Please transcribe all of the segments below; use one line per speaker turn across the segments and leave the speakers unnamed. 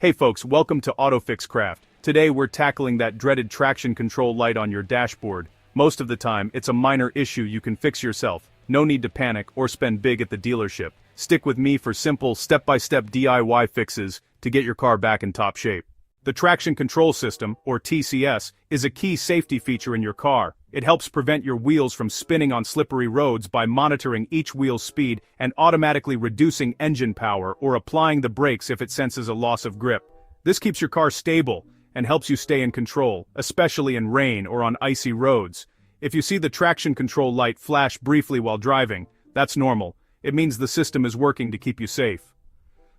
Hey folks, welcome to AutoFixCraft. Today we're tackling that dreaded traction control light on your dashboard. Most of the time, it's a minor issue you can fix yourself. No need to panic or spend big at the dealership. Stick with me for simple, step-by-step DIY fixes to get your car back in top shape. The traction control system, or TCS, is a key safety feature in your car. It helps prevent your wheels from spinning on slippery roads by monitoring each wheel's speed and automatically reducing engine power or applying the brakes if it senses a loss of grip. This keeps your car stable and helps you stay in control, especially in rain or on icy roads. If you see the traction control light flash briefly while driving, that's normal. It means the system is working to keep you safe.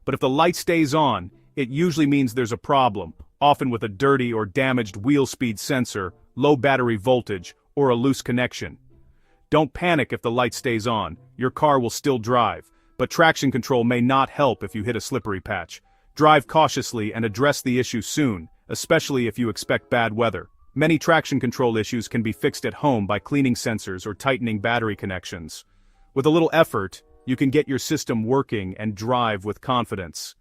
But if the light stays on, it usually means there's a problem, often with a dirty or damaged wheel speed sensor, low battery voltage, or a loose connection. Don't panic if the light stays on. Your car will still drive, but traction control may not help if you hit a slippery patch. Drive cautiously and address the issue soon, especially if you expect bad weather. Many traction control issues can be fixed at home by cleaning sensors or tightening battery connections. With a little effort, you can get your system working and drive with confidence.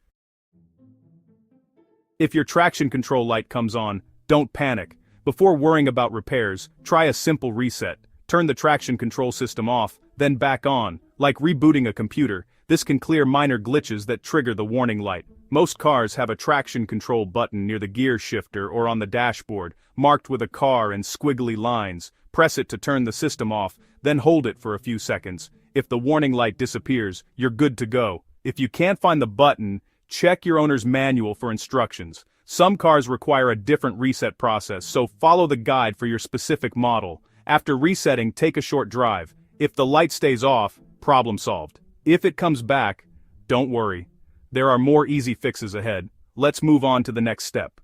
If your traction control light comes on, don't panic. Before worrying about repairs, try a simple reset. Turn the traction control system off, then back on. Like rebooting a computer, this can clear minor glitches that trigger the warning light. Most cars have a traction control button near the gear shifter or on the dashboard, marked with a car and squiggly lines. Press it to turn the system off, then hold it for a few seconds. If the warning light disappears, you're good to go. If you can't find the button, check your owner's manual for instructions. Some cars require a different reset process, so follow the guide for your specific model. After resetting, take a short drive. If the light stays off, problem solved. If it comes back, don't worry. There are more easy fixes ahead. Let's move on to the next step.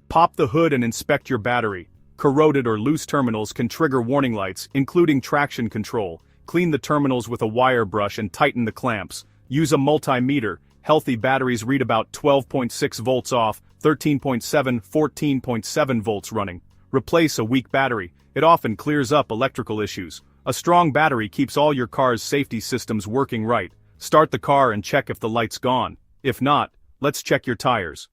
Pop the hood and inspect your battery. Corroded or loose terminals can trigger warning lights, including traction control. Clean the terminals with a wire brush and tighten the clamps. Use a multimeter. Healthy batteries read about 12.6 volts off, 13.7, 14.7 volts running. Replace a weak battery. It often clears up electrical issues. A strong battery keeps all your car's safety systems working right. Start the car and check if the light's gone. If not, let's check your tires.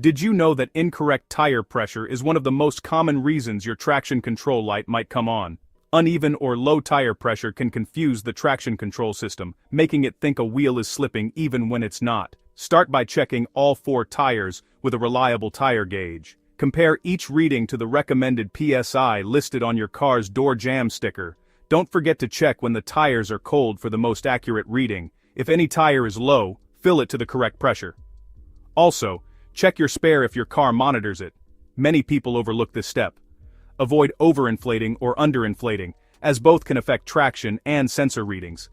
Did you know that incorrect tire pressure is one of the most common reasons your traction control light might come on? Uneven or low tire pressure can confuse the traction control system, making it think a wheel is slipping even when it's not. Start by checking all 4 tires with a reliable tire gauge. Compare each reading to the recommended PSI listed on your car's door jam sticker. Don't forget to check when the tires are cold for the most accurate reading. If any tire is low, fill it to the correct pressure. Also, check your spare if your car monitors it. Many people overlook this step. Avoid overinflating or underinflating, as both can affect traction and sensor readings.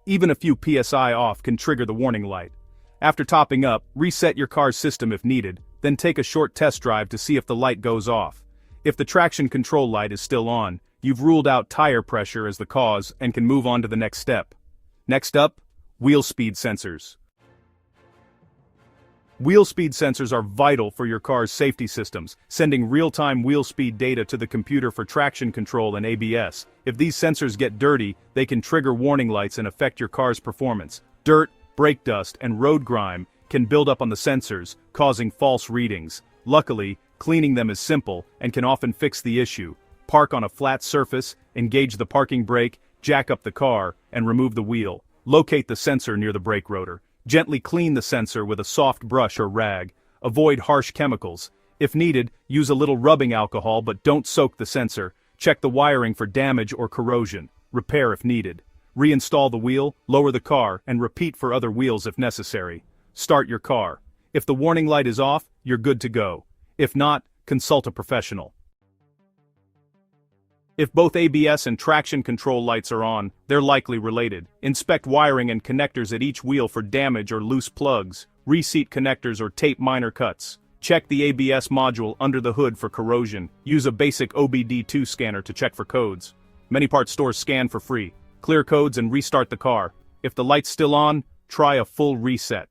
Even a few PSI off can trigger the warning light. After topping up, reset your car's system if needed, then take a short test drive to see if the light goes off. If the traction control light is still on, you've ruled out tire pressure as the cause and can move on to the next step. Next up, wheel speed sensors. Wheel speed sensors are vital for your car's safety systems, sending real-time wheel speed data to the computer for traction control and ABS. If these sensors get dirty, they can trigger warning lights and affect your car's performance. Dirt, brake dust, and road grime can build up on the sensors, causing false readings. Luckily, cleaning them is simple and can often fix the issue. Park on a flat surface, engage the parking brake, jack up the car, and remove the wheel. Locate the sensor near the brake rotor. Gently clean the sensor with a soft brush or rag. Avoid harsh chemicals. If needed, use a little rubbing alcohol but don't soak the sensor. Check the wiring for damage or corrosion. Repair if needed. Reinstall the wheel, lower the car, and repeat for other wheels if necessary. Start your car. If the warning light is off, you're good to go. If not, consult a professional. If both ABS and traction control lights are on, they're likely related. Inspect wiring and connectors at each wheel for damage or loose plugs. Reseat connectors or tape minor cuts. Check the ABS module under the hood for corrosion. Use a basic OBD2 scanner to check for codes. Many parts stores scan for free. Clear codes and restart the car. If the light's still on, try a full reset.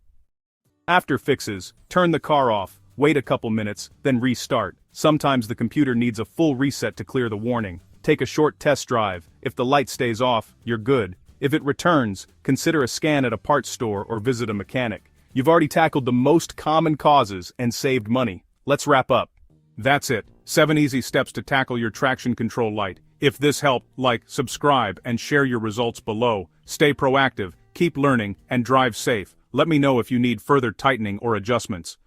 After fixes, turn the car off, wait a couple minutes, then restart. Sometimes the computer needs a full reset to clear the warning. Take a short test drive. If the light stays off, you're good. If it returns, consider a scan at a parts store or visit a mechanic. You've already tackled the most common causes and saved money. Let's wrap up. That's it. 7 easy steps to tackle your traction control light. If this helped, like, subscribe, and share your results below. Stay proactive, keep learning, and drive safe. Let me know if you need further tightening or adjustments.